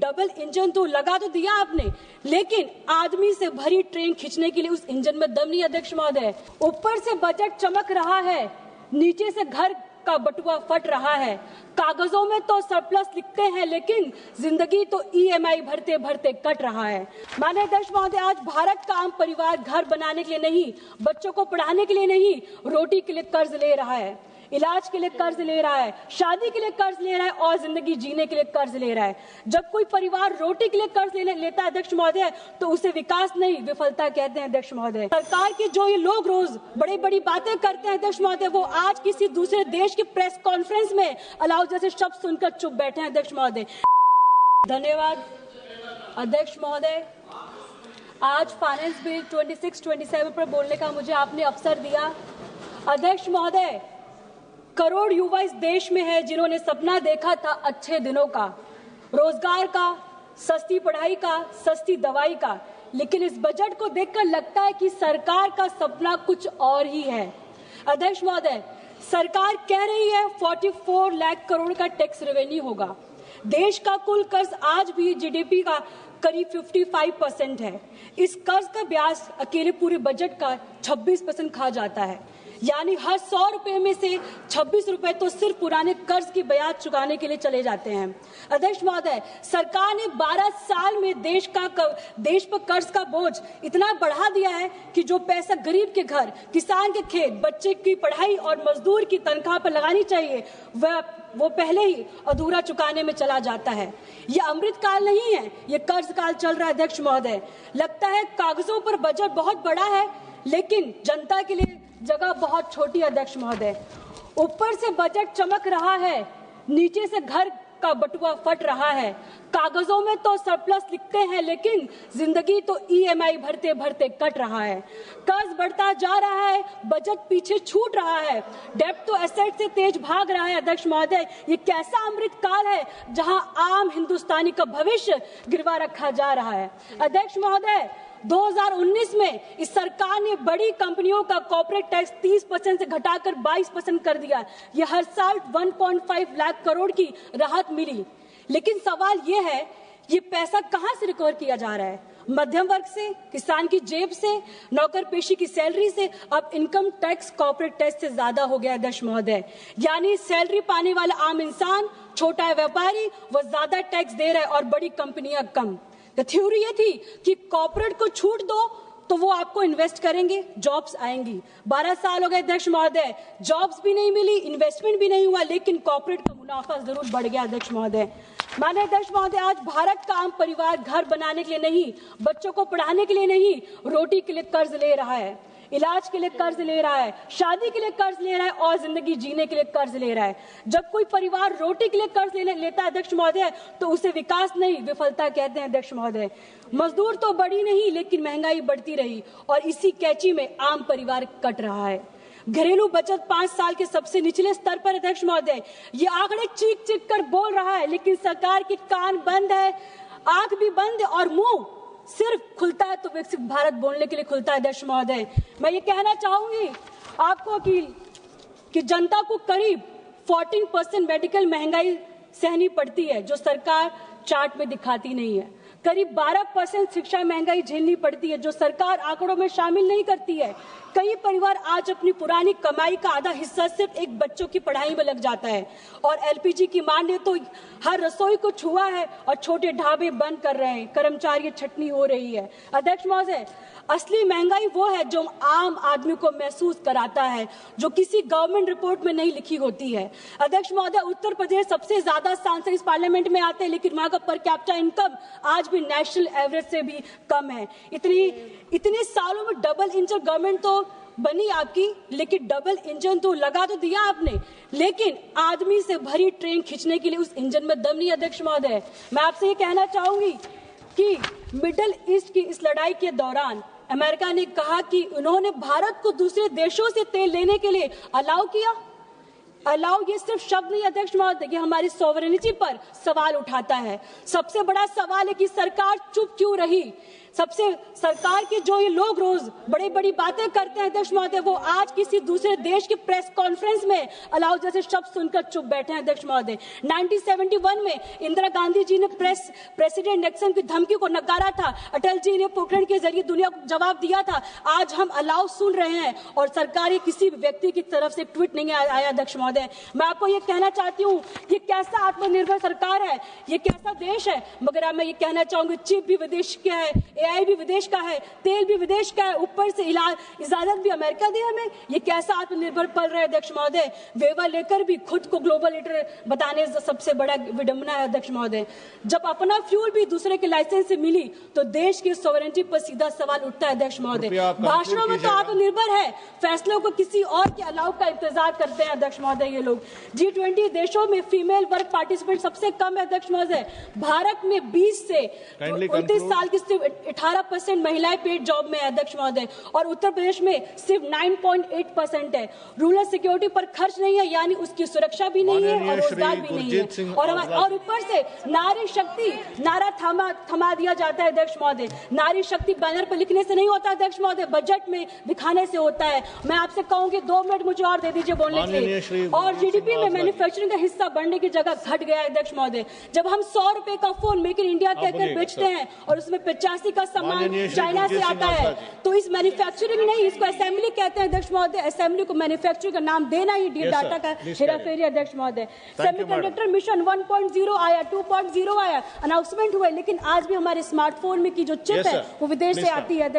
Double engine तो लगा तो दिया आपने, लेकिन आदमी से भरी ट्रेन खींचने के लिए उस इंजन में दम नहीं। अध्यक्ष महोदय, ऊपर से बजट चमक रहा है, नीचे से घर का बटुआ फट रहा है। कागजों में तो सरप्लस लिखते हैं, लेकिन जिंदगी तो ईएमआई भरते भरते कट रहा है। माननीय अध्यक्ष महोदय, आज भारत का आम परिवार घर बनाने के लिए नहीं, बच्चों को पढ़ाने के लिए नहीं, रोटी के लिए कर्ज ले रहा है, इलाज के लिए कर्ज ले रहा है, शादी के लिए कर्ज ले रहा है और जिंदगी जीने के लिए कर्ज ले रहा है। जब कोई परिवार रोटी के लिए कर्ज लेता है अध्यक्ष महोदय, तो उसे विकास नहीं विफलता कहते हैं अध्यक्ष महोदय। सरकार के जो ये लोग रोज बड़ी बड़ी बातें करते हैं अध्यक्ष महोदय, वो आज किसी दूसरे देश की प्रेस कॉन्फ्रेंस में अलाउ जैसे शब्द सुनकर चुप बैठे हैं अध्यक्ष महोदय। धन्यवाद अध्यक्ष महोदय। आज फाइनेंस बिल 26-27 पर बोलने का मुझे आपने अवसर दिया। अध्यक्ष महोदय, करोड़ युवा इस देश में है जिन्होंने सपना देखा था अच्छे दिनों का, रोजगार का, सस्ती पढ़ाई का, सस्ती दवाई का, लेकिन इस बजट को देखकर लगता है कि सरकार का सपना कुछ और ही है। अध्यक्ष महोदय, सरकार कह रही है 44 लाख करोड़ का टैक्स रेवेन्यू होगा। देश का कुल कर्ज आज भी जीडीपी का करीब 55% है। इस कर्ज का ब्याज अकेले पूरे बजट का 26% खा जाता है, यानी हर 100 रुपए में से 26 रुपए तो सिर्फ पुराने कर्ज की ब्याज चुकाने के लिए चले जाते हैं। अध्यक्ष महोदय, सरकार ने 12 साल में देश पर कर्ज का बोझ इतना बढ़ा दिया है कि जो पैसा गरीब के घर, किसान के खेत, बच्चे की पढ़ाई और मजदूर की तनख्वाह पर लगानी चाहिए, वो पहले ही अधूरा चुकाने में चला जाता है। ये अमृत काल नहीं है, ये कर्ज काल चल रहा है अध्यक्ष महोदय। लगता है कागजों पर बजट बहुत बड़ा है, लेकिन जनता के लिए जगह बहुत छोटी। अध्यक्ष महोदय, ऊपर से बजट चमक रहा है, नीचे से घर का बटुआ फट रहा है। कागजों में तो सरप्लस लिखते हैं, लेकिन जिंदगी तो ईएमआई भरते भरते कट रहा है। कर्ज बढ़ता जा रहा है, बजट पीछे छूट रहा है, डेब्ट तो एसेट से तेज भाग रहा है। अध्यक्ष महोदय, ये कैसा अमृत काल है जहां आम हिंदुस्तानी का भविष्य गिरवा रखा जा रहा है। अध्यक्ष महोदय, 2019 में इस सरकार ने बड़ी कंपनियों का कॉर्पोरेट टैक्स 30% से घटाकर 22% कर दिया। ये हर साल 1.5 लाख करोड़ की राहत मिली, लेकिन सवाल ये है, ये पैसा कहां से रिकवर किया जा रहा है? मध्यम वर्ग से, किसान की जेब से, नौकर पेशी की सैलरी से। अब इनकम टैक्स कॉर्पोरेट टैक्स से ज्यादा हो गया अध्यक्ष महोदय, यानी सैलरी पाने वाला आम इंसान, छोटा व्यापारी, वो ज्यादा टैक्स दे रहा है और बड़ी कंपनियां कम। थ्योरी ये थी कि कॉर्पोरेट को छूट दो तो वो आपको इन्वेस्ट करेंगे, जॉब्स आएंगी। 12 साल हो गए अध्यक्ष महोदय, जॉब्स भी नहीं मिली, इन्वेस्टमेंट भी नहीं हुआ, लेकिन कॉर्पोरेट का मुनाफा जरूर बढ़ गया अध्यक्ष महोदय। माननीय अध्यक्ष महोदय, आज भारत का आम परिवार घर बनाने के लिए नहीं, बच्चों को पढ़ाने के लिए नहीं, रोटी के लिए कर्ज ले रहा है, इलाज के लिए कर्ज ले रहा है, शादी के लिए कर्ज ले रहा है और जिंदगी जीने के लिए कर्ज ले रहा है। जब कोई परिवार रोटी के लिए कर्ज लेता है अध्यक्ष महोदय, तो उसे विकास नहीं विफलता कहते हैं अध्यक्ष महोदय। मजदूर तो बढ़ी नहीं, लेकिन महंगाई बढ़ती रही और इसी कैची में आम परिवार कट रहा है। घरेलू बचत 5 साल के सबसे निचले स्तर पर अध्यक्ष महोदय। ये आंकड़े चीख चीख कर बोल रहा है, लेकिन सरकार के कान बंद है, आंख भी बंद है और मुंह सिर्फ खुलता है तो विकसित भारत बोलने के लिए खुलता है अध्यक्ष महोदय। मैं ये कहना चाहूंगी आपको कि जनता को करीब 14% मेडिकल महंगाई सहनी पड़ती है, जो सरकार चार्ट में दिखाती नहीं है। करीब 12% शिक्षा महंगाई झेलनी पड़ती है, जो सरकार आंकड़ों में शामिल नहीं करती है। कई परिवार आज अपनी पुरानी कमाई का आधा हिस्सा सिर्फ एक बच्चों की पढ़ाई में लग जाता है, और एलपीजी की मांग ने तो हर रसोई को छुआ है और छोटे ढाबे बंद कर रहे हैं, कर्मचारी छटनी हो रही है। अध्यक्ष महोदय, असली महंगाई वो है जो आम आदमी को महसूस कराता है, जो किसी गवर्नमेंट रिपोर्ट में नहीं लिखी होती है। अध्यक्ष महोदय, उत्तर प्रदेश सबसे ज्यादा सांसद इस पार्लियामेंट में आते हैं, लेकिन वहां का पर कैपिटा इनकम आज भी नेशनल एवरेज से भी कम है। इतने सालों में डबल इंजन गवर्नमेंट तो बनी आपकी, लेकिन डबल इंजन तो लगा तो दिया आपने, लेकिन आदमी से भरी ट्रेन खींचने के लिए उस इंजन में दम नहीं। अध्यक्ष महोदय, मैं आपसे ये कहना चाहूंगी कि मिडिल ईस्ट की इस लड़ाई के दौरान अमेरिका ने कहा कि उन्होंने भारत को दूसरे देशों से तेल लेने के लिए अलाउ किया। अलाउ ये सिर्फ शब्द नहीं अध्यक्ष महोदय, ये हमारी सॉवरेनिटी पर सवाल उठाता है। सबसे बड़ा सवाल है कि सरकार चुप क्यों रही। सबसे सरकार के जो ये लोग रोज बड़ी बड़ी बातें करते हैं अध्यक्ष महोदय, वो आज किसी दूसरे देश की प्रेस कॉन्फ्रेंस में अलाउ जैसे शब्द सुनकर चुप बैठे हैं अध्यक्ष महोदय। 1971 में इंदिरा गांधी जी ने प्रेसिडेंट निक्सन की धमकी को नकारा था, अटल जी ने पोखरण के जरिए दुनिया को जवाब दिया था। आज हम अलाउ सुन रहे हैं और सरकारी किसी व्यक्ति की तरफ से ट्वीट नहीं आया अध्यक्ष महोदय। मैं आपको ये कहना चाहती हूँ, ये कैसा आत्मनिर्भर सरकार है, ये कैसा देश है। मगर मैं ये कहना चाहूंगी, चिप भी विदेश का है, AI भी विदेश का है, तेल भी विदेश का है, ऊपर से इजाजत भी अमेरिका दी हमें। ये कैसा आत्मनिर्भर पल रहे अध्यक्ष महोदय। वेवा लेकर भी खुद को ग्लोबल लीडर बताने सबसे बड़ा विडंबना है अध्यक्ष महोदय। जब अपना फ्यूल भी दूसरे के लाइसेंस से मिली तो देश की सॉवरेनिटी पर सीधा सवाल उठता है अध्यक्ष महोदय। भाषणों में तो आत्मनिर्भर है, फैसलों को किसी और के अलाउ का इंतजार करते हैं अध्यक्ष महोदय। ये लोग G20 देशों में फीमेल वर्क पार्टिसिपेट सबसे कम है अध्यक्ष महोदय। भारत में 20 से 29 साल की सिर्फ 18% महिलाएं पेड जॉब में है अध्यक्ष महोदय, और उत्तर प्रदेश में सिर्फ 9.8% है। रूरल सिक्योरिटी पर खर्च नहीं है, यानी उसकी सुरक्षा भी नहीं है और रोजगार भी नहीं है। और ऊपर से नारी शक्ति नारा थमा दिया जाता है अध्यक्ष महोदय। नारी शक्ति बैनर पर लिखने से नहीं होता अध्यक्ष महोदय, बजट में दिखाने से होता है। मैं आपसे कहूंगी 2 मिनट मुझे और दे दीजिए बोलने के लिए। और जीडीपी में मैन्युफैक्चरिंग का हिस्सा बढ़ने की जगह घट गया है अध्यक्ष महोदय। जब हम 100 रुपए का फोन मेक इन इंडिया कहकर बेचते हैं और उसमें 85 का सामान चाइना से आता है, तो इस मैन्युफैक्चरिंग नहीं, इसको असेंबली कहते हैं अध्यक्ष महोदय। असेंबली को मैन्युफैक्चरिंग का नाम देना ही डाटा का हेराफेरी अध्यक्ष महोदय। सेमीकंडक्टर मिशन 1.0 आया, 2.0 आया, अनाउंसमेंट हुए, लेकिन आज भी हमारे स्मार्टफोन में की जो चिप है वो विदेश से आती है